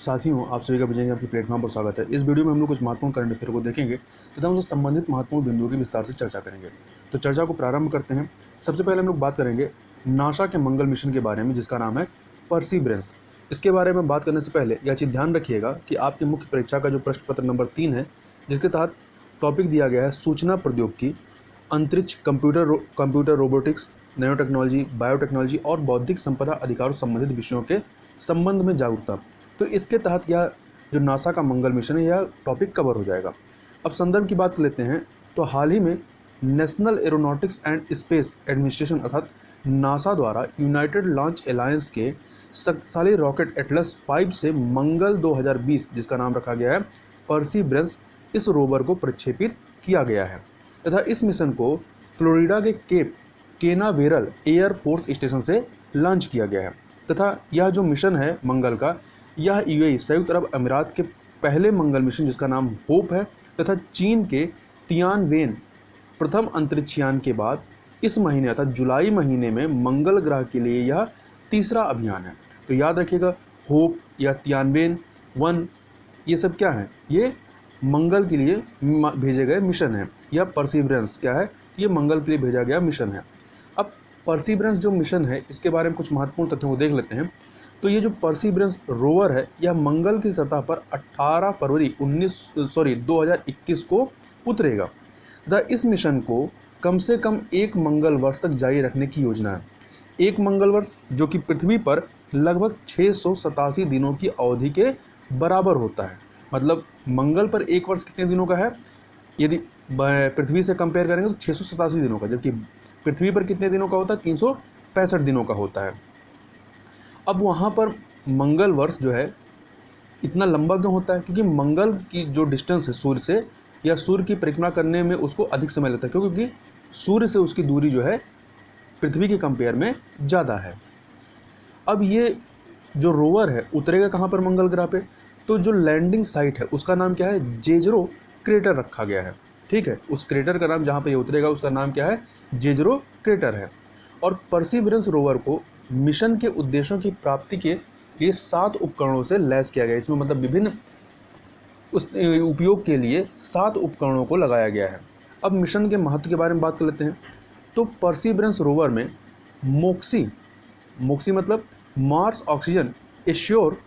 साथियों, आप सभी का विजय आपके प्लेटफॉर्म पर स्वागत है। इस वीडियो में हम लोग कुछ महत्वपूर्ण करंट अफेयर को देखेंगे तथा उनसे संबंधित महत्वपूर्ण बिंदुओं की विस्तार से चर्चा करेंगे। तो चर्चा को प्रारंभ करते हैं। सबसे पहले हम लोग बात करेंगे नासा के मंगल मिशन के बारे में, जिसका नाम है परसिवरेंस। इसके बारे में बात करने से पहले यह चीज़ ध्यान रखिएगा कि आपकी मुख्य परीक्षा का जो प्रश्न पत्र नंबर 3 है, जिसके तहत टॉपिक दिया गया है सूचना प्रौद्योगिकी, अंतरिक्ष, computer robotics, nano technology, biotechnology और बौद्धिक संपदा अधिकारों संबंधित विषयों के संबंध में जागरूकता। तो इसके तहत यह जो नासा का मंगल मिशन है, यह टॉपिक कवर हो जाएगा। अब संदर्भ की बात कर लेते हैं। तो हाल ही में national aeronautics and space administration अर्थात नासा द्वारा यूनाइटेड लॉन्च अलायंस के शक्तिशाली रॉकेट एटलस 5 से मंगल 2020, जिसका नाम रखा गया है परसिवरेंस, इस रोवर को प्रक्षेपित किया गया है तथा इस मिशन को फ्लोरिडा के केप केनावेरल एयर फोर्स स्टेशन से लॉन्च किया गया है तथा यह जो मिशन है मंगल का, यह यूएई संयुक्त अरब अमीरात के पहले मंगल मिशन, जिसका नाम होप है, तथा चीन के तियानवेन प्रथम अंतरिक्षयान के बाद इस महीने अर्थात जुलाई महीने में मंगल ग्रह के लिए यह तीसरा अभियान है। तो याद रखिएगा, होप या तियानवेन 1 ये सब क्या है, ये मंगल के लिए भेजे गए मिशन है। या परसिवरेंस क्या है, ये मंगल के लिए भेजा गया मिशन है। अब परसिवरेंस जो मिशन है, इसके बारे में कुछ महत्वपूर्ण तथ्यों को देख लेते हैं। तो ये जो परसिवरेंस रोवर है, यह मंगल की सतह पर 18 फरवरी 2021 को उतरेगा तथा इस मिशन को कम से कम एक मंगल वर्ष तक जारी रखने की योजना है। एक मंगल वर्ष जो कि पृथ्वी पर लगभग 687 दिनों की अवधि के बराबर होता है। मतलब मंगल पर एक वर्ष कितने दिनों का है, यदि पृथ्वी से कंपेयर करेंगे तो 687 दिनों का, जबकि पृथ्वी पर कितने दिनों का होता है, 365 दिनों का होता है। अब वहाँ पर मंगल वर्ष जो है इतना लंबा क्यों होता है, क्योंकि मंगल की जो डिस्टेंस है सूर्य से, या सूर्य की परिक्रमा करने में उसको अधिक समय लगता है, क्योंकि सूर्य से उसकी दूरी जो है पृथ्वी के कंपेयर में ज़्यादा है। अब ये जो रोवर है उतरेगा कहाँ पर, मंगल ग्रह पे। तो जो लैंडिंग साइट है उसका नाम क्या है, जेजरो क्रेटर रखा गया है। ठीक है, उस क्रेटर का नाम जहाँ पे ये उतरेगा उसका नाम क्या है, जेजरो क्रेटर है। और परसिवरेंस रोवर को मिशन के उद्देश्यों की प्राप्ति के लिए 7 उपकरणों से लैस किया गया है। इसमें मतलब विभिन्न उस उपयोग के लिए 7 उपकरणों को लगाया गया है। अब मिशन के महत्व के बारे में बात कर लेते हैं। तो परसिवरेंस रोवर में मोक्सी मतलब मार्स ऑक्सीजन एश्योर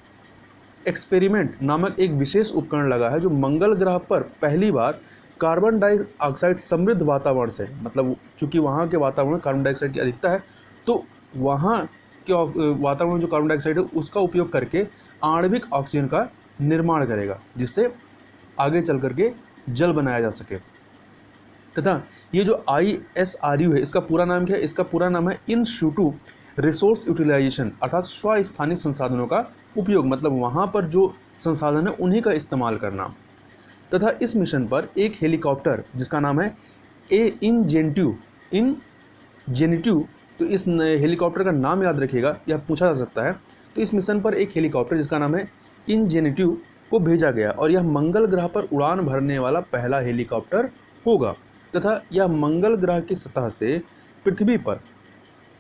एक्सपेरिमेंट नामक एक विशेष उपकरण लगा है, जो मंगल ग्रह पर पहली बार कार्बन डाइऑक्साइड समृद्ध वातावरण से, मतलब चूंकि वहाँ के वातावरण में कार्बन डाइऑक्साइड की अधिकता है, तो वहाँ के वातावरण जो कार्बन डाइऑक्साइड है उसका उपयोग करके आणविक ऑक्सीजन का निर्माण करेगा, जिससे आगे चल करके जल बनाया जा सके। तथा ये जो ISRU है, इसका पूरा नाम क्या है, इसका पूरा नाम है इन शूटू रिसोर्स यूटिलाइजेशन, अर्थात स्वस्थानिक संसाधनों का उपयोग, मतलब वहाँ पर जो संसाधन है उन्हीं का इस्तेमाल करना। तथा इस मिशन पर एक हेलीकॉप्टर जिसका नाम है इनजेनिटिव, तो इस हेलीकॉप्टर का नाम याद रखिएगा, यह पूछा जा सकता है। तो इस मिशन पर एक हेलीकॉप्टर जिसका नाम है इनजेनिटिव को भेजा गया और यह मंगल ग्रह पर उड़ान भरने वाला पहला हेलीकॉप्टर होगा तथा यह मंगल ग्रह की सतह से पृथ्वी पर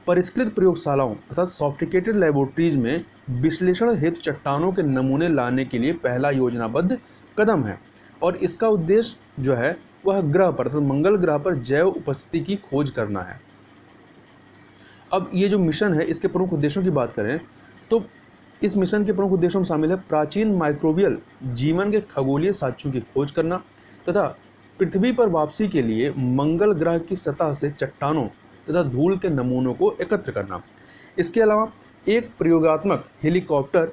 परिष्कृत प्रयोगशालाओं अर्थात सॉफ्टिकेटेड लेबोरेटरीज में विश्लेषण हेतु चट्टानों के नमूने लाने के लिए पहला योजनाबद्ध कदम है। और इसका उद्देश्य जो है वह ग्रह पर अर्थात मंगल ग्रह पर जैव उपस्थिति की खोज करना है। अब ये जो मिशन है, इसके प्रमुख उद्देश्यों की बात करें तो इस मिशन के प्रमुख उद्देश्यों में शामिल है प्राचीन माइक्रोबियल जीवन के खगोलीय साक्ष्यों की खोज करना तथा पृथ्वी पर वापसी के लिए मंगल ग्रह की सतह से चट्टानों तथा धूल के नमूनों को एकत्र करना। इसके अलावा एक प्रयोगात्मक हेलीकॉप्टर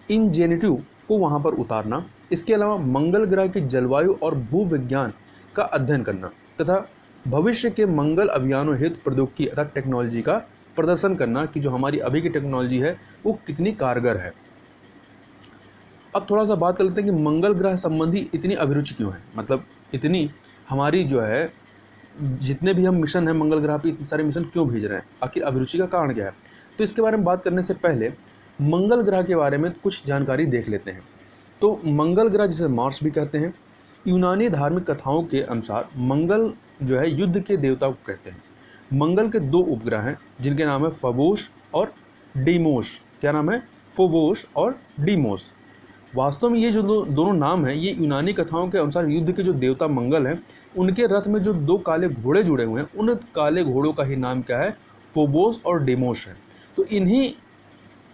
इनजेनिटिव को वहां पर उतारना। इसके अलावा मंगल ग्रह की जलवायु और भूविज्ञान का अध्ययन करना तथा भविष्य के मंगल अभियानों हेतु प्रौद्योगिकी अर्थात टेक्नोलॉजी का प्रदर्शन करना कि जो हमारी अभी की टेक्नोलॉजी है वो कितनी कारगर है। अब थोड़ा सा बात कर लेते हैं कि मंगल ग्रह संबंधी इतनी अभिरुचि क्यों है, मतलब इतनी हमारी जो है जितने भी हम मिशन हैं मंगल ग्रह पे इतने सारे मिशन क्यों भेज रहे हैं, आखिर अभिरुचि का कारण क्या है। तो इसके बारे में बात करने से पहले मंगल ग्रह के बारे में कुछ जानकारी देख लेते हैं। तो मंगल ग्रह जिसे मार्स भी कहते हैं, यूनानी धार्मिक कथाओं के अनुसार मंगल जो है युद्ध के देवता को कहते हैं। मंगल के 2 उपग्रह हैं जिनके नाम है फबोश और डीमोस। क्या नाम है, फोबोस और डीमोस। वास्तव में ये जो दोनों नाम हैं, ये यूनानी कथाओं के अनुसार युद्ध के जो देवता मंगल हैं, उनके रथ में जो 2 काले घोड़े जुड़े हुए हैं, उन काले घोड़ों का ही नाम क्या है, फोबोस और डेमोस है। तो इन्हीं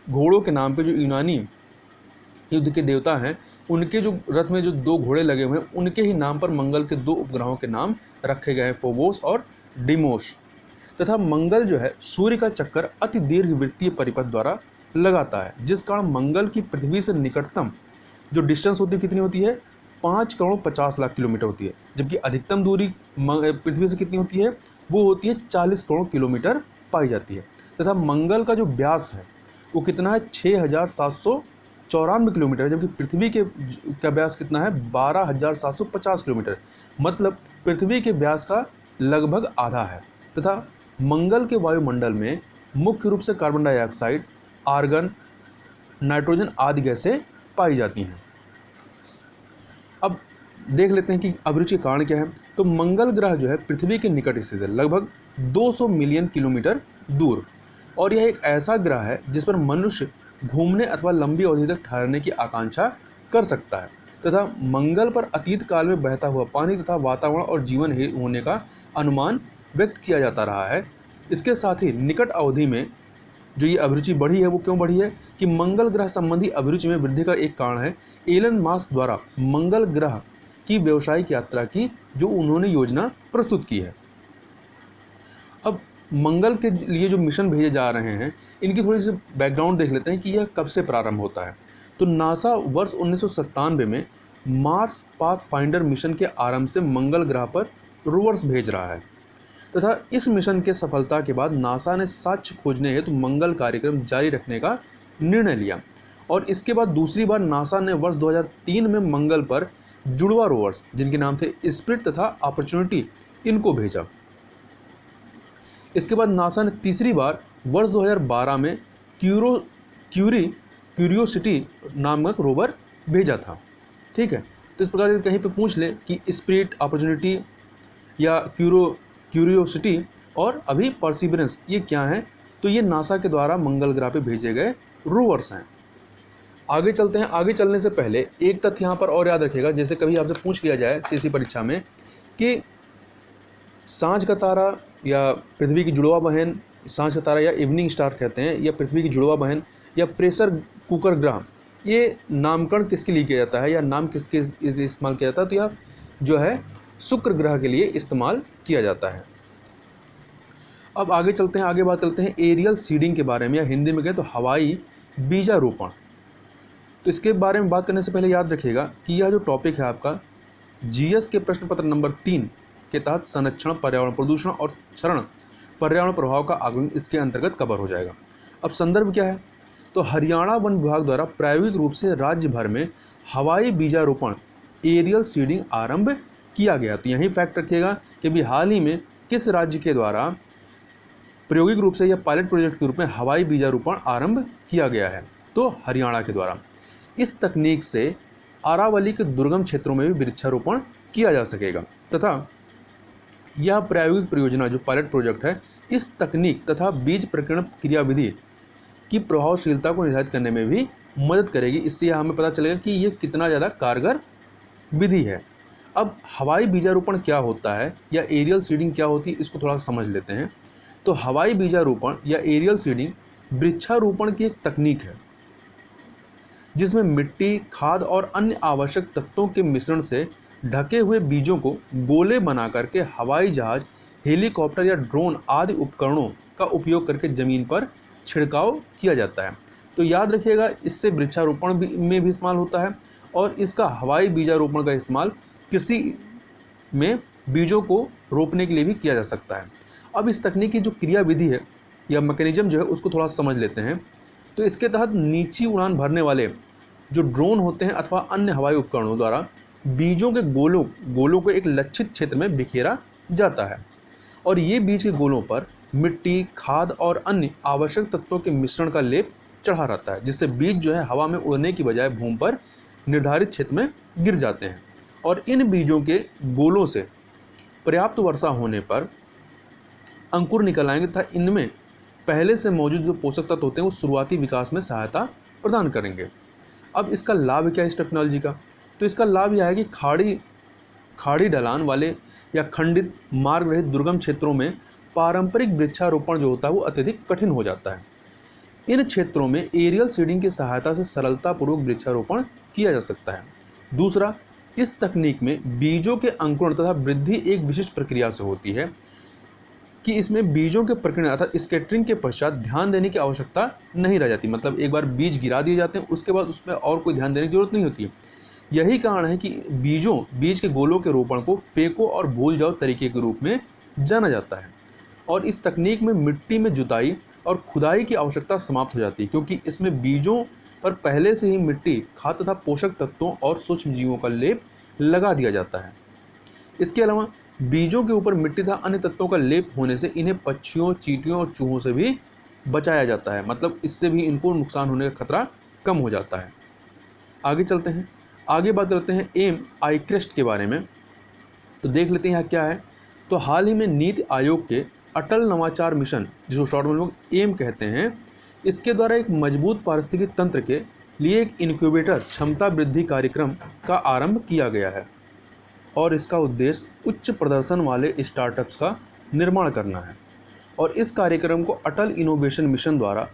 घोड़ों के नाम पे जो यूनानी युद्ध के देवता हैं, उनके जो रथ में जो 2 घोड़े लगे हुए हैं, उनके ही नाम पर मंगल के 2 उपग्रहों के नाम रखे गए हैं, फोबोस और डिमोस। तथा मंगल जो है सूर्य का चक्कर अति दीर्घ वृत्तीय परिपथ द्वारा लगाता है, जिस कारण मंगल की पृथ्वी से निकटतम जो डिस्टेंस होती है कितनी होती है, 5,50,00,000 किलोमीटर होती है, जबकि अधिकतम दूरी पृथ्वी से कितनी होती है, वो होती है 40 करोड़ किलोमीटर पाई जाती है। तथा मंगल का जो व्यास है वो कितना है, 6,794 किलोमीटर, जबकि पृथ्वी का व्यास कितना है, 12,750 किलोमीटर, मतलब पृथ्वी के व्यास का लगभग आधा है। तथा मंगल के वायुमंडल में मुख्य रूप से कार्बन डाइऑक्साइड, आर्गन, नाइट्रोजन आदि गैसें पाई जाती हैं। अब देख लेते हैं कि अभिरुचि के कारण क्या है। तो मंगल ग्रह जो है पृथ्वी के निकट स्थित है, लगभग 200 मिलियन किलोमीटर दूर, और यह एक ऐसा ग्रह है जिस पर मनुष्य घूमने अथवा लंबी अवधि तक ठहरने की आकांक्षा कर सकता है। तथा मंगल पर अतीत काल में बहता हुआ पानी तथा वातावरण और जीवन होने का अनुमान व्यक्त किया जाता रहा है। इसके साथ ही निकट अवधि में जो ये अभिरुचि बढ़ी है, वो क्यों बढ़ी है कि मंगल ग्रह संबंधी अभिरुचि में वृद्धि का एक कारण है एलन मास्क द्वारा मंगल ग्रह की व्यावसायिक यात्रा की जो उन्होंने योजना प्रस्तुत की है। अब मंगल के लिए जो मिशन भेजे जा रहे हैं, इनकी थोड़ी सी बैकग्राउंड देख लेते हैं कि यह कब से प्रारंभ होता है। तो नासा वर्ष 1997 में मार्स पाथफाइंडर मिशन के आरंभ से मंगल ग्रह पर रोवर्स भेज रहा है। तथा इस मिशन के सफलता के बाद नासा ने साक्ष्य खोजने हेतु मंगल कार्यक्रम जारी रखने का निर्णय लिया, और इसके बाद दूसरी बार नासा ने वर्ष 2003 में मंगल पर जुड़वा रोवर्स, जिनके नाम थे स्पिरिट तथा अपॉर्चुनिटी, इनको भेजा। इसके बाद नासा ने तीसरी बार वर्ष 2012 में क्यूरियोसिटी नामक रोवर भेजा था। ठीक है, तो इस प्रकार से कहीं पे पूछ ले कि स्पिरिट, अपॉर्चुनिटी या क्यूरियोसिटी और अभी परसिवरेंस, ये क्या हैं, तो ये नासा के द्वारा मंगल ग्रह पे भेजे गए रोवर्स हैं। आगे चलते हैं। आगे चलने से पहले एक तथ्य यहाँ पर और याद रखिएगा, जैसे कभी आपसे पूछ लिया जाए किसी परीक्षा में कि सांझ का तारा या पृथ्वी की जुड़वा बहन, सांझ का तारा या इवनिंग स्टार कहते हैं, या पृथ्वी की जुड़वा बहन या प्रेशर कुकर ग्रह, ये नामकरण किसके लिए किया जाता है या नाम किसके इस्तेमाल किया जाता है, तो यह जो है शुक्र ग्रह के लिए इस्तेमाल किया जाता है। अब आगे चलते हैं, आगे बात करते हैं एरियल सीडिंग के बारे में, या हिंदी में कहें तो हवाई बीजारोपण। तो इसके बारे में बात करने से पहले याद रखिएगा कि यह जो टॉपिक है आपका जीएस के प्रश्न पत्र नंबर 3 के तहत संरक्षण, पर्यावरण प्रदूषण और क्षरण पर्यावरण प्रभाव का आकलन इसके अंतर्गत कवर हो जाएगा। अब संदर्भ क्या है, तो हरियाणा वन विभाग द्वारा प्रायोगिक रूप से राज्य भर में हवाई बीजारोपण एरियल सीडिंग आरंभ किया गया। तो यही फैक्ट रखिएगा कि भी हाल ही में किस राज्य के द्वारा प्रायोगिक रूप से या पायलट प्रोजेक्ट के रूप में हवाई बीजारोपण आरंभ किया गया है, तो हरियाणा के द्वारा। इस तकनीक से अरावली के दुर्गम क्षेत्रों में भी वृक्षारोपण किया जा सकेगा, तथा यह प्रायोगिक परियोजना जो पायलट प्रोजेक्ट है, इस तकनीक तथा बीज प्रकीर्णन क्रियाविधि की प्रभावशीलता को निर्धारित करने में भी मदद करेगी। इससे हमें पता चलेगा कि ये कितना ज़्यादा कारगर विधि है। अब हवाई बीजारोपण क्या होता है या एरियल सीडिंग क्या होती है, इसको थोड़ा समझ लेते हैं। तो हवाई बीजारोपण या एरियल सीडिंग वृक्षारोपण की एक तकनीक है जिसमें मिट्टी, खाद और अन्य आवश्यक तत्वों के मिश्रण से ढके हुए बीजों को गोले बना करके हवाई जहाज, हेलीकॉप्टर या ड्रोन आदि उपकरणों का उपयोग करके जमीन पर छिड़काव किया जाता है। तो याद रखिएगा, इससे वृक्षारोपण में भी इस्तेमाल होता है, और इसका हवाई बीजारोपण का इस्तेमाल कृषि में बीजों को रोपने के लिए भी किया जा सकता है। अब इस तकनीक की जो क्रियाविधि है या मैकेनिज्म जो है, उसको थोड़ा समझ लेते हैं। तो इसके तहत नीची उड़ान भरने वाले जो ड्रोन होते हैं अथवा अन्य हवाई उपकरणों द्वारा बीजों के गोलों को एक लक्षित क्षेत्र में बिखेरा जाता है, और ये बीज के गोलों पर मिट्टी, खाद और अन्य आवश्यक तत्वों के मिश्रण का लेप चढ़ा रहता है, जिससे बीज जो है हवा में उड़ने की बजाय भूमि पर निर्धारित क्षेत्र में गिर जाते हैं। और इन बीजों के गोलों से पर्याप्त वर्षा होने पर अंकुर निकल आएंगे तथा इनमें पहले से मौजूद जो पोषक तत्व होते हैं वो शुरुआती विकास में सहायता प्रदान करेंगे। अब इसका लाभ क्या है इस टेक्नोलॉजी का? तो इसका लाभ यह है कि खाड़ी ढलान वाले या खंडित मार्ग रहित दुर्गम क्षेत्रों में पारंपरिक वृक्षारोपण जो होता है वो अत्यधिक कठिन हो जाता है। इन क्षेत्रों में एरियल सीडिंग की सहायता से सरलतापूर्वक वृक्षारोपण किया जा सकता है। दूसरा, इस तकनीक में बीजों के अंकुरण तथा वृद्धि एक विशिष्ट प्रक्रिया से होती है कि इसमें बीजों के प्रकीर्णन अर्थात स्कैटरिंग के पश्चात ध्यान देने की आवश्यकता नहीं रह जाती। मतलब एक बार बीज गिरा दिए जाते हैं, उसके बाद उसमें और कोई ध्यान देने की जरूरत नहीं होती है। यही कारण है कि बीज के गोलों के रोपण को फेंको और भूल जाओ तरीके के रूप में जाना जाता है। और इस तकनीक में मिट्टी में जुताई और खुदाई की आवश्यकता समाप्त हो जाती है, क्योंकि इसमें बीजों पर पहले से ही मिट्टी, खाद तथा पोषक तत्वों और सूक्ष्म जीवों का लेप लगा दिया जाता है। इसके अलावा बीजों के ऊपर मिट्टी तथा अन्य तत्वों का लेप होने से इन्हें पक्षियों, चींटियों और चूहों से भी बचाया जाता है। मतलब इससे भी इनको नुकसान होने का खतरा कम हो जाता है। आगे चलते हैं, आगे बात करते हैं एम आई क्रेस्ट के बारे में। तो देख लेते हैं यहाँ क्या है। तो हाल ही में नीति आयोग के अटल नवाचार मिशन, जिसको शॉर्ट में लोग एम कहते हैं, इसके द्वारा एक मजबूत पारिस्थितिकी तंत्र के लिए एक इनक्यूबेटर क्षमता वृद्धि कार्यक्रम का आरंभ किया गया है और इसका उद्देश्य उच्च प्रदर्शन वाले स्टार्टअप्स का निर्माण करना है। और इस कार्यक्रम को अटल इनोवेशन मिशन द्वारा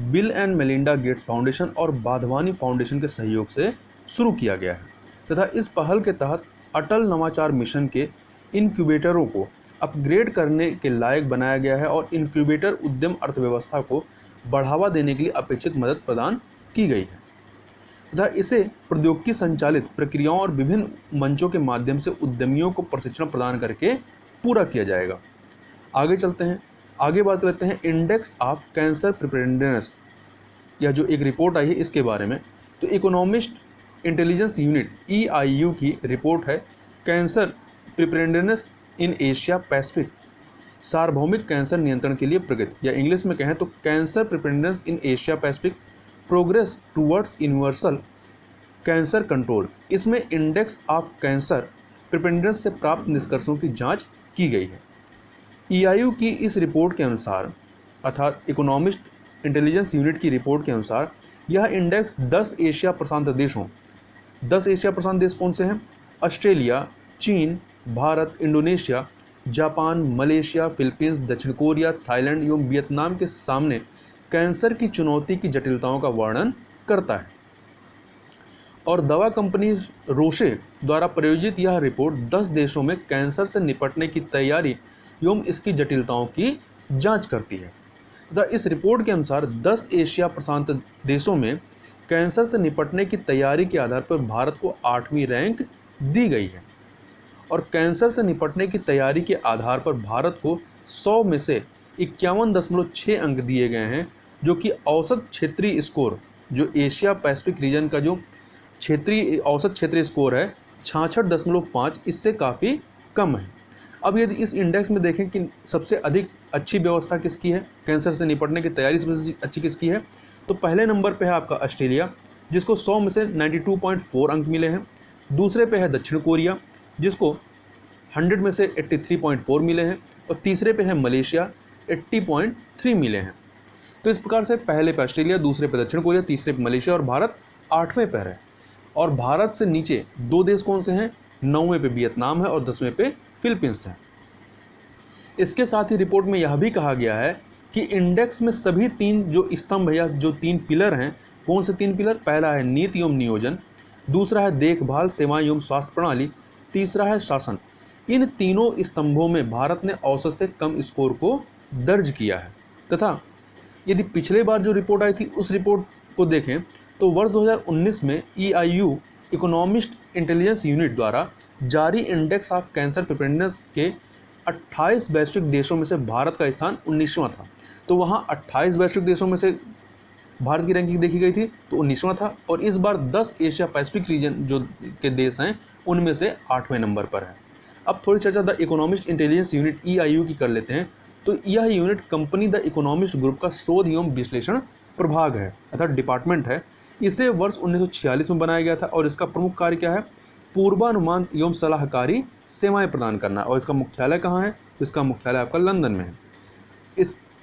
bill and Melinda Gates foundation और बाधवानी फाउंडेशन के सहयोग से शुरू किया गया है तथा इस पहल के तहत अटल नवाचार मिशन के इनक्यूबेटरों को अपग्रेड करने के लायक बनाया गया है और इनक्यूबेटर उद्यम अर्थव्यवस्था को बढ़ावा देने के लिए अपेक्षित मदद प्रदान की गई है तथा इसे प्रौद्योगिकी संचालित प्रक्रियाओं और विभिन्न मंचों के माध्यम से उद्यमियों को प्रशिक्षण प्रदान करके पूरा किया जाएगा। आगे चलते हैं, आगे बात करते हैं इंडेक्स ऑफ कैंसर प्रिपेयर्डनेस, यह जो एक रिपोर्ट आई है इसके बारे में। तो इकोनॉमिस्ट इंटेलिजेंस यूनिट EIU की रिपोर्ट है cancer preparedness in Asia Pacific, सार्वभौमिक कैंसर नियंत्रण के लिए प्रगति, या इंग्लिश में कहें तो cancer preparedness in Asia Pacific progress towards universal cancer control. इसमें इंडेक्स ऑफ कैंसर प्रिपेयर्डनेस से प्राप्त निष्कर्षों की जांच की गई है। EIU की इस रिपोर्ट के अनुसार, अर्थात इकोनॉमिस्ट इंटेलिजेंस यूनिट की रिपोर्ट के अनुसार, यह इंडेक्स 10 एशिया प्रशांत देशों, 10 एशिया प्रशांत देश कौन से हैं? ऑस्ट्रेलिया, चीन, Bharat, Indonesia, Japan, Malaysia, Philippines, दक्षिण कोरिया, थाईलैंड एवं वियतनाम के सामने कैंसर की चुनौती की जटिलताओं का वर्णन करता है। और दवा कंपनी रोशे द्वारा प्रायोजित यह रिपोर्ट 10 देशों में कैंसर से निपटने की तैयारी एवं इसकी जटिलताओं की जांच करती है तथा इस रिपोर्ट के अनुसार 10 एशिया प्रशांत देशों में कैंसर से निपटने की तैयारी के आधार पर भारत को 8वीं रैंक दी गई है और कैंसर से निपटने की तैयारी के आधार पर भारत को 100 में से 51.6 अंक दिए गए हैं, जो कि औसत क्षेत्रीय स्कोर, जो एशिया पैसिफिक रीजन का जो औसत क्षेत्रीय स्कोर है 66.5, इससे काफ़ी कम है। अब यदि इस इंडेक्स में देखें कि सबसे अधिक अच्छी व्यवस्था किसकी है, कैंसर से निपटने की तैयारी सबसे अच्छी किसकी है, तो पहले नंबर पे है आपका ऑस्ट्रेलिया, जिसको 100 में से 92.4 अंक मिले हैं। दूसरे पे है दक्षिण कोरिया, जिसको 100 में से 83.4 मिले हैं और तीसरे पे है मलेशिया, 80.3 मिले हैं। तो इस प्रकार से पहले पे ऑस्ट्रेलिया, दूसरे पे दक्षिण कोरिया, तीसरे पे मलेशिया और भारत 8वें पर है। और भारत से नीचे 2 देश कौन से हैं? 9वें पे वियतनाम है और 10वें पे फिलीपींस है। इसके साथ ही रिपोर्ट में यह भी कहा गया है कि इंडेक्स में सभी 3 जो स्तंभ या जो 3 पिलर हैं, कौन से 3 पिलर? पहला है नीति एवं नियोजन, दूसरा है देखभाल, सेवाएं एवं स्वास्थ्य प्रणाली, तीसरा है शासन। इन तीनों स्तंभों में भारत ने औसत से कम स्कोर को दर्ज किया है तथा यदि पिछले बार जो रिपोर्ट आई थी उस रिपोर्ट को देखें तो वर्ष 2019 में EIU इकोनॉमिस्ट इंटेलिजेंस यूनिट द्वारा जारी इंडेक्स ऑफ कैंसर प्रिपेयर्डनेस के 28 वैश्विक देशों में से भारत का स्थान 19वां था। तो वहाँ 28 वैश्विक देशों में से भारत की रैंकिंग देखी गई थी तो 19वां था और इस बार 10 एशिया पैसिफिक रीजन जो के देश हैं उनमें से 8वें नंबर पर है। अब थोड़ी चर्चा the economist intelligence unit EIU की कर लेते हैं। तो यह unit company the economist group का शोध एवं विश्लेषण प्रभाग है अर्थात डिपार्टमेंट है। इसे वर्ष 1946 में बनाया गया था और इसका प्रमुख कार्य क्या है? पूर्वानुमान एवं सलाहकारी सेवाएं प्रदान करना। और इसका मुख्यालय कहाँ है? तो इसका मुख्यालय आपका लंदन में है।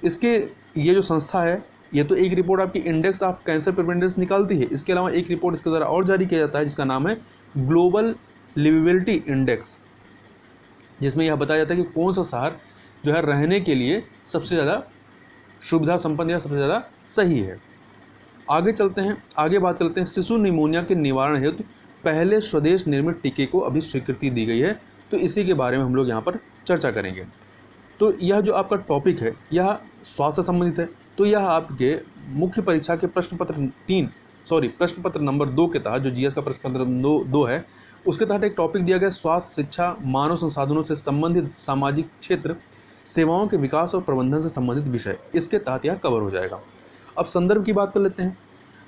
इसके ये जो संस्था है ये तो एक रिपोर्ट आपकी इंडेक्स ऑफ कैंसर प्रिवेंटेंस निकालती है, इसके अलावा एक रिपोर्ट इसके द्वारा और जारी किया जाता है जिसका नाम है ग्लोबल लिवेबिलिटी इंडेक्स, जिसमें यह बताया जाता है कि कौन सा शहर जो है रहने के लिए सबसे ज़्यादा सुविधा संपन्न या सबसे ज़्यादा सही है। आगे चलते हैं, आगे बात करते हैं शिशु निमोनिया के निवारण हेतु पहले स्वदेश निर्मित टीके को अभी स्वीकृति दी गई है, तो इसी के बारे में हम लोग यहाँ पर चर्चा करेंगे। तो यह जो आपका टॉपिक है यह स्वास्थ्य से संबंधित है, तो यह आपके मुख्य परीक्षा के प्रश्न पत्र नंबर 2 के तहत, जो जीएस का प्रश्न पत्र 2 है, उसके तहत एक टॉपिक दिया गया स्वास्थ्य शिक्षा मानव संसाधनों से संबंधित सामाजिक क्षेत्र सेवाओं के विकास और प्रबंधन से संबंधित विषय, इसके तहत यह कवर हो जाएगा। अब संदर्भ की बात कर लेते हैं,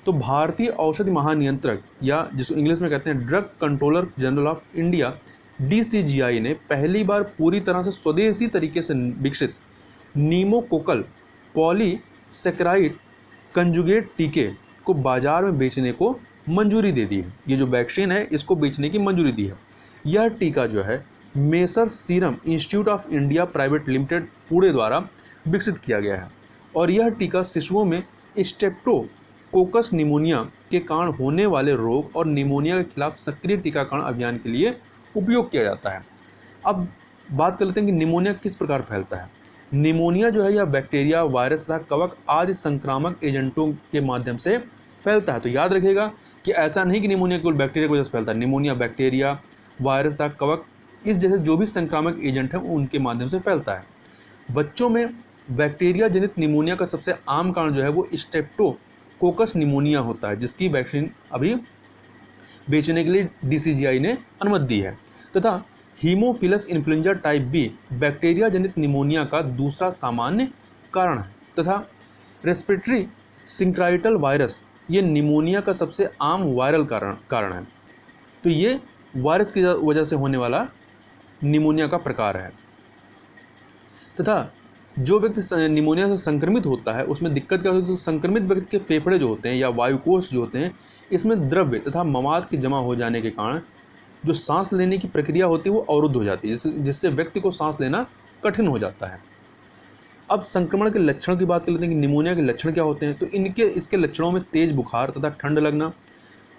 तो भारतीय औषधि महानियंत्रक या जिसको इंग्लिश में कहते हैं drug controller general of India DCGI ने पहली बार पूरी तरह से स्वदेशी तरीके से विकसित नीमोकोकल पॉलीसेकेराइड कंजुगेट टीके को बाजार में बेचने को मंजूरी दे दी है। ये जो वैक्सीन है इसको बेचने की मंजूरी दी है। यह टीका जो है Messrs Serum Institute of India Private Limited Pune द्वारा विकसित किया गया है और यह टीका शिशुओं में स्ट्रेप्टोकोकस निमोनिया के कारण होने वाले रोग और निमोनिया के खिलाफ सक्रिय टीकाकरण अभियान के लिए उपयोग किया जाता है। अब बात कर लेते हैं कि निमोनिया किस प्रकार फैलता है। निमोनिया जो है यह बैक्टीरिया, वायरस तथा कवक आदि संक्रामक एजेंटों के माध्यम से फैलता है। तो याद रखिएगा कि ऐसा नहीं कि निमोनिया केवल बैक्टीरिया की वजह से फैलता है। निमोनिया बैक्टीरिया, वायरस तथा कवक इस जैसे जो भी संक्रामक एजेंट हैं उनके माध्यम से फैलता है। बच्चों में बैक्टीरिया जनित निमोनिया का सबसे आम कारण जो है वो स्ट्रेप्टोकोकस निमोनिया होता है, जिसकी वैक्सीन अभी बेचने के लिए DCGI ने अनुमति दी है, तथा Haemophilus influenza type B bacteria जनित निमोनिया का दूसरा सामान्य कारण है, तथा रेस्पिरेटरी सिंक्राइटल वायरस ये निमोनिया का सबसे आम वायरल कारण है। तो ये वायरस की वजह से होने वाला निमोनिया का प्रकार है, तथा जो व्यक्ति निमोनिया से संक्रमित होता है उसमें दिक्कत क्या होती है, तो संक्रमित व्यक्ति के फेफड़े जो होते हैं या वायुकोश जो होते हैं इसमें द्रव्य तथा मवाद के जमा हो जाने के कारण जो सांस लेने की प्रक्रिया होती है वो अवरुद्ध हो जाती है, जिससे व्यक्ति को सांस लेना कठिन हो जाता है। अब संक्रमण के लक्षण की बात कर लेते हैं कि निमोनिया के लक्षण क्या होते हैं। तो इसके लक्षणों में तेज बुखार तथा ठंड लगना,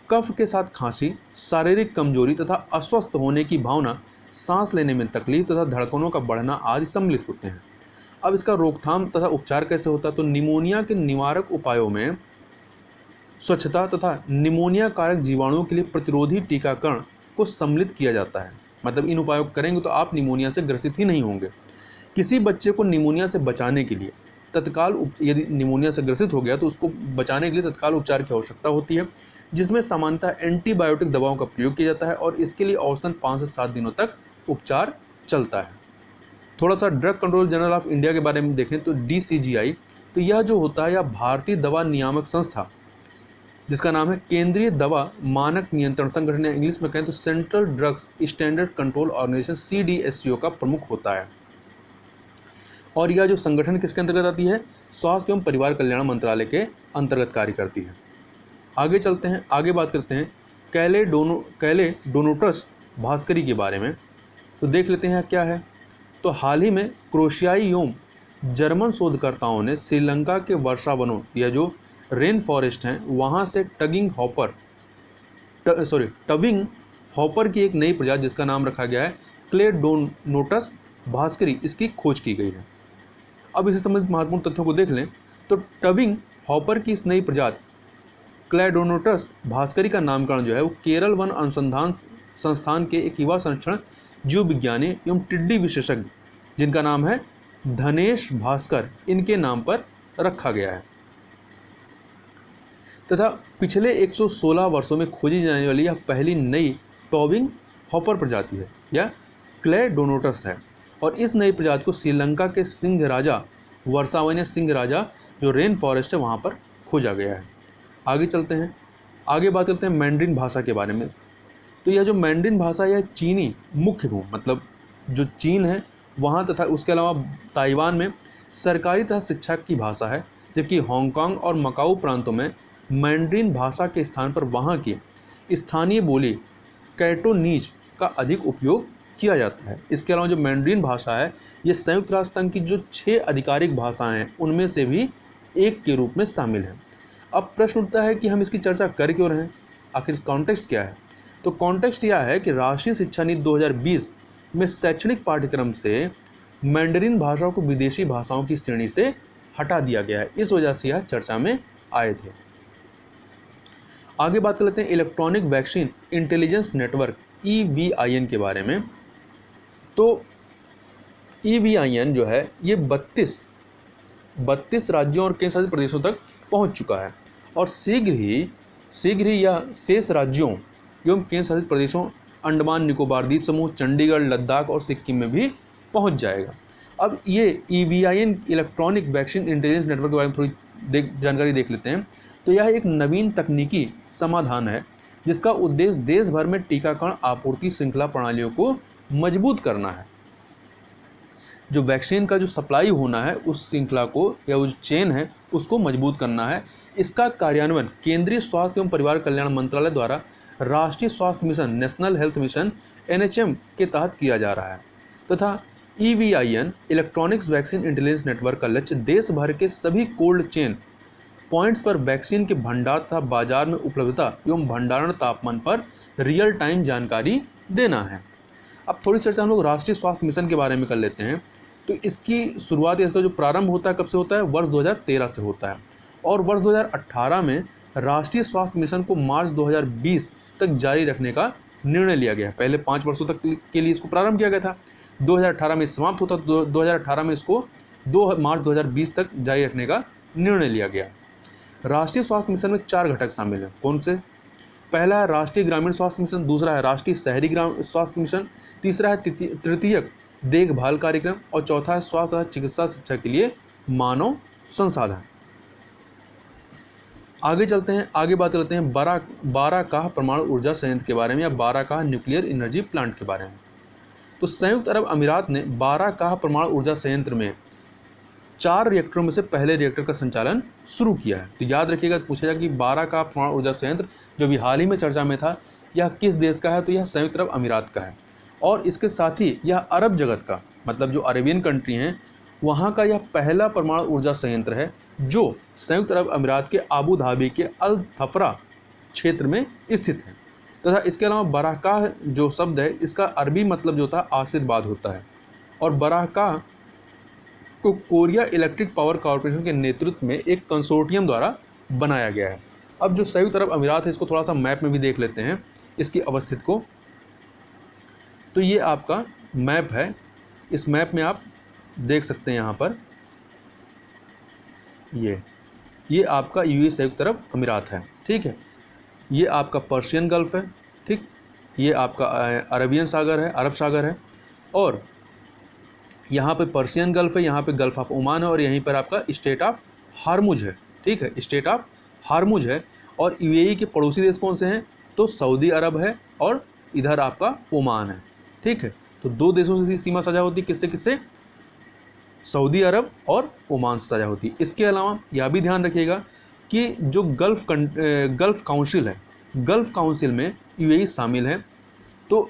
कफ के साथ खांसी, शारीरिक कमजोरी तथा अस्वस्थ होने की भावना, सांस लेने में तकलीफ तथा धड़कनों का बढ़ना आदि सम्मिलित होते हैं। अब इसका रोकथाम तथा उपचार कैसे होता है, तो निमोनिया के निवारक उपायों में स्वच्छता तथा निमोनिया कारक जीवाणुओं के लिए प्रतिरोधी टीकाकरण को सम्मिलित किया जाता है। मतलब इन उपायों को करेंगे तो आप निमोनिया से ग्रसित ही नहीं होंगे। किसी बच्चे को निमोनिया से बचाने के लिए यदि निमोनिया से ग्रसित हो गया तो उसको बचाने के लिए तत्काल उपचार की आवश्यकता होती है, जिसमें सामान्यतः एंटीबायोटिक दवाओं का प्रयोग किया जाता है और इसके लिए औसतन 5 से 7 दिनों तक उपचार चलता है। थोड़ा सा drug control general of India के बारे में देखें तो DCGI, तो यह जो होता है यह भारतीय दवा नियामक संस्था जिसका नाम है केंद्रीय दवा मानक नियंत्रण संगठन, या इंग्लिश में कहें तो Central Drugs Standard Control Organisation CDSCO का प्रमुख होता है। और यह जो संगठन किसके अंतर्गत आती है, स्वास्थ्य एवं परिवार कल्याण मंत्रालय के अंतर्गत कार्य करती है। आगे चलते हैं, आगे बात करते हैं कैलेडोनोटस भास्करी के बारे में। तो देख लेते हैं क्या है। तो हाल ही में क्रोशियाई एवं जर्मन शोधकर्ताओं ने श्रीलंका के वर्षावनों या जो रेन फॉरेस्ट हैं वहाँ से टविंग हॉपर की एक नई प्रजाति जिसका नाम रखा गया है क्लेडोनोटस भास्करी, इसकी खोज की गई है। अब इससे संबंधित महत्वपूर्ण तथ्यों को देख लें तो टविंग हॉपर की इस नई प्रजाति क्लेडोनोटस भास्करी का नामकरण जो है वो केरल वन अनुसंधान संस्थान के एक युवा संरक्षण जीव विज्ञानी एवं टिड्डी विशेषज्ञ जिनका नाम है धनेश भास्कर, इनके नाम पर रखा गया है। तथा पिछले 116 वर्षों में खोजी जाने वाली यह पहली नई टविंग हॉपर प्रजाति है या क्लेडोनोटस है, और इस नई प्रजाति को श्रीलंका के सिंह राजा वर्षावन या सिंह राजा जो रेन फॉरेस्ट है वहाँ पर खोजा गया है। आगे चलते हैं, आगे बात करते हैं मैंड्रिन भाषा के बारे में। तो यह जो मैंड्रिन भाषा यह चीनी मुख्य भूमि मतलब जो चीन है वहाँ तथा उसके अलावा ताइवान में सरकारी तथा शिक्षा की भाषा है, जबकि हांगकांग और मकाऊ प्रांतों में मैंड्रिन भाषा के स्थान पर वहाँ की स्थानीय बोली कैटोनीज का अधिक उपयोग किया जाता है। इसके अलावा जो मैंड्रिन भाषा है ये संयुक्त राष्ट्र संघ की जो 6 आधिकारिक भाषाएं हैं उनमें से भी एक के रूप में शामिल है। अब प्रश्न उठता है कि हम इसकी चर्चा कर क्यों रहे हैं, आखिर कॉन्टेक्स्ट क्या है। तो कॉन्टेक्स्ट यह है कि राष्ट्रीय शिक्षा नीति 2020 में शैक्षणिक पाठ्यक्रम से मैंडरिन भाषा को विदेशी भाषाओं की श्रेणी से हटा दिया गया है, इस वजह से यह चर्चा में आए थे। आगे बात कर लेते हैं electronic vaccine intelligence network EVIN के बारे में। तो EVIN जो है ये 32 राज्यों और केंद्र शासित प्रदेशों तक पहुंच चुका है और शीघ्र ही यह शेष राज्यों एवं केंद्र शासित प्रदेशों अंडमान निकोबार द्वीप समूह, चंडीगढ़, लद्दाख और सिक्किम में भी पहुंच जाएगा। अब ये EVIN electronic vaccine intelligence network के बारे में थोड़ी जानकारी देख लेते हैं। तो यह एक नवीन तकनीकी समाधान है जिसका उद्देश्य देश भर में टीकाकरण आपूर्ति श्रृंखला प्रणालियों को मजबूत करना है। जो वैक्सीन का जो सप्लाई होना है उस श्रृंखला को या वो जो चेन है उसको मजबूत करना है। इसका कार्यान्वयन केंद्रीय स्वास्थ्य एवं परिवार कल्याण मंत्रालय द्वारा राष्ट्रीय स्वास्थ्य mission national health mission NHM के तहत किया जा रहा है तथा EVIN electronics vaccine intelligence network का लक्ष्य देश भर के सभी कोल्ड चेन पॉइंट्स पर वैक्सीन के भंडार तथा बाजार में उपलब्धता एवं भंडारण तापमान पर रियल टाइम जानकारी देना है। अब थोड़ी चर्चा हम लोग राष्ट्रीय स्वास्थ्य मिशन के बारे में कर लेते हैं। तो इसकी शुरुआत, इसका जो प्रारंभ होता है कब से होता है, वर्ष 2013 से होता है और वर्ष 2018 में राष्ट्रीय स्वास्थ्य मिशन को मार्च 2020 तक जारी रखने का निर्णय लिया गया। पहले 5 वर्षों तक के लिए इसको प्रारंभ किया गया था, 2018 में समाप्त होता, 2018 में इसको मार्च 2020 तक जारी रखने का निर्णय लिया गया। राष्ट्रीय स्वास्थ्य मिशन में 4 घटक शामिल हैं। कौन से? पहला है राष्ट्रीय ग्रामीण स्वास्थ्य मिशन, दूसरा है राष्ट्रीय शहरी स्वास्थ्य मिशन, तीसरा है तृतीयक देखभाल कार्यक्रम और चौथा है स्वास्थ्य तथा चिकित्सा शिक्षा के लिए मानव संसाधन। आगे चलते हैं, आगे बात करते हैं बाराकाह परमाणु ऊर्जा संयंत्र के बारे में या बाराकाह न्यूक्लियर एनर्जी प्लांट के बारे में। तो संयुक्त अरब अमीरात ने बाराकाह परमाणु ऊर्जा संयंत्र में 4 रिएक्टरों में से पहले रिएक्टर का संचालन शुरू किया है। तो याद रखिएगा, पूछा जाए कि बाराकाह परमाणु ऊर्जा संयंत्र जो अभी हाल ही में चर्चा में था यह किस देश का है, तो यह संयुक्त अरब अमीरात का है और इसके साथ ही यह अरब जगत का, मतलब जो अरेबियन कंट्री हैं वहाँ का यह पहला परमाणु ऊर्जा संयंत्र है जो संयुक्त अरब अमीरात के आबू धाबी के अल धफरा क्षेत्र में स्थित है। तथा इसके अलावा बाराकाह जो शब्द है इसका अरबी मतलब जो होता है आशीर्वाद होता है और बाराकाह को कोरिया इलेक्ट्रिक पावर कॉरपोरेशन के नेतृत्व में एक कंसोर्टियम द्वारा बनाया गया है। अब जो संयुक्त अरब अमीरात है इसको थोड़ा सा मैप में भी देख लेते हैं इसकी अवस्थित को। तो ये आपका मैप है, इस मैप में आप देख सकते हैं यहाँ पर ये आपका यूएई संयुक्त अरब अमीरात है, ठीक है। ये आपका पर्शियन गल्फ है, ठीक, ये आपका अरबियन सागर है, अरब सागर है और यहाँ पे पर्शियन गल्फ है, यहाँ पे गल्फ ऑफ ओमान है और यहीं पर आपका स्टेट ऑफ हार्मुज है, ठीक है, स्टेट ऑफ हार्मुज है। और यूएई के पड़ोसी देश कौन से हैं, तो सऊदी अरब है और इधर आपका ओमान है, ठीक है। तो 2 देशों से सीमा साझा होती है, किससे किससे, सऊदी अरब और ओमान से साझा होती है। इसके अलावा यह भी ध्यान रखिएगा कि जो गल्फ काउंसिल है, गल्फ काउंसिल में यूएई शामिल है। तो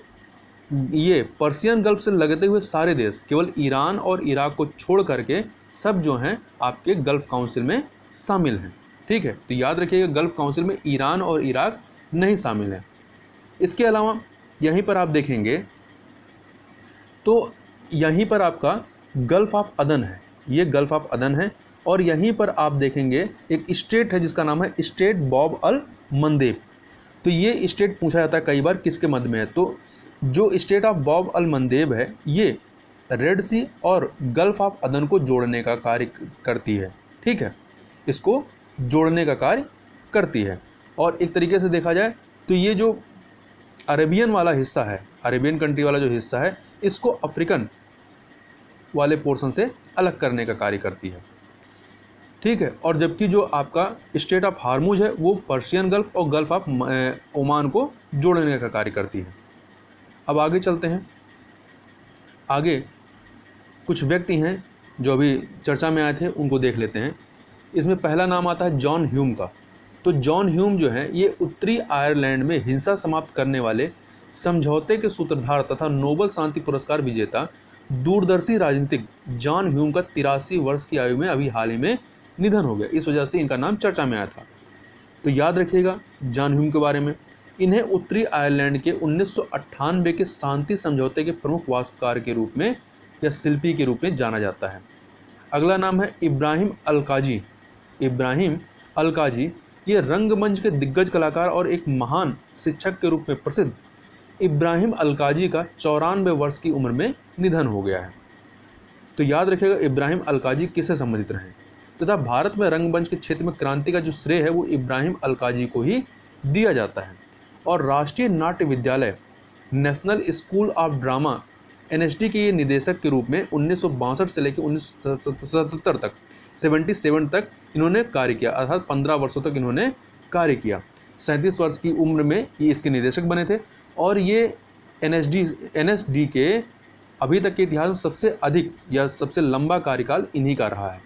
ये पर्शियन गल्फ से लगते हुए सारे देश केवल ईरान और इराक को छोड़ करके सब जो हैं आपके गल्फ काउंसिल में शामिल हैं, ठीक है। तो याद रखिएगा गल्फ काउंसिल में ईरान और इराक नहीं शामिल है। इसके अलावा यहीं पर आप देखेंगे तो यहीं पर आपका गल्फ ऑफ अदन है, ये गल्फ ऑफ अदन है और यहीं पर आप देखेंगे एक स्टेट है जिसका नाम है स्टेट बॉब अल मंदेब। तो ये स्टेट पूछा जाता है कई बार किसके मध्य में है, तो जो स्टेट ऑफ बॉब अल मंदेब है ये रेड सी और गल्फ ऑफ अदन को जोड़ने का कार्य करती है, ठीक है, इसको जोड़ने का कार्य करती है। और एक तरीके से देखा जाए तो ये जो अरेबियन वाला हिस्सा है, अरेबियन कंट्री वाला जो हिस्सा है, इसको अफ्रीकन वाले पोर्शन से अलग करने का कार्य करती है, ठीक है। और जबकि जो आपका स्टेट ऑफ हार्मुज है वो पर्शियन गल्फ और गल्फ ऑफ ओमान को जोड़ने का कार्य करती है। अब आगे चलते हैं, आगे कुछ व्यक्ति हैं जो अभी चर्चा में आए थे उनको देख लेते हैं। इसमें पहला नाम आता है जॉन ह्यूम का। तो जॉन ह्यूम जो है ये उत्तरी आयरलैंड में हिंसा समाप्त करने वाले समझौते के सूत्रधार तथा नोबेल शांति पुरस्कार विजेता दूरदर्शी राजनीतिक जॉन ह्यूम का 83 वर्ष की आयु में अभी हाल ही में निधन हो गया। इस वजह से इनका नाम चर्चा में आया था। तो याद रखिएगा जॉन ह्यूम के बारे में। इन्हें उत्तरी आयरलैंड के 1998 के शांति समझौते के प्रमुख वास्तुकार के रूप में या शिल्पी के रूप में जाना जाता है। अगला नाम है इब्राहिम अलकाजी। इब्राहिम अलकाजी ये रंगमंच के दिग्गज कलाकार और एक महान शिक्षक के रूप में प्रसिद्ध इब्राहिम अलकाजी का 94 वर्ष की उम्र में निधन हो गया है। तो याद रखिएगा इब्राहिम अलकाजी किससे संबंधित रहे तथा भारत में रंगमंच के क्षेत्र में क्रांति का जो श्रेय है वो इब्राहिम अलकाजी को ही दिया जाता है। और राष्ट्रीय नाट्य विद्यालय national school of drama NSD के ये निदेशक के रूप में 1962 से लेकर 1977 तक 77 तक इन्होंने कार्य किया, अर्थात 15 वर्षों तक इन्होंने कार्य किया। 37 वर्ष की उम्र में ये इसके निदेशक बने थे और ये NSD के अभी तक के इतिहास में सबसे अधिक या सबसे लंबा कार्यकाल इन्हीं का रहा है।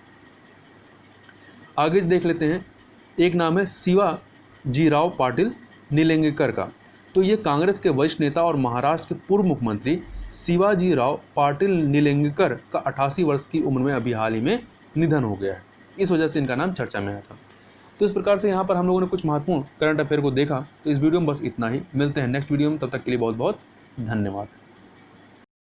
आगे देख लेते हैं, एक नाम है शिवाजीराव पाटिल निलंगेकर का। तो ये कांग्रेस के वरिष्ठ नेता और महाराष्ट्र के पूर्व मुख्यमंत्री शिवाजीराव पाटिल निलंगेकर का 88 वर्ष की उम्र में अभी हाल ही में निधन हो गया है। इस वजह से इनका नाम चर्चा में आया था। तो इस प्रकार से यहाँ पर हम लोगों ने कुछ महत्वपूर्ण करंट अफेयर को देखा। तो इस वीडियो में बस इतना ही। मिलते हैं नेक्स्ट वीडियो में, तब तक के लिए बहुत बहुत धन्यवाद।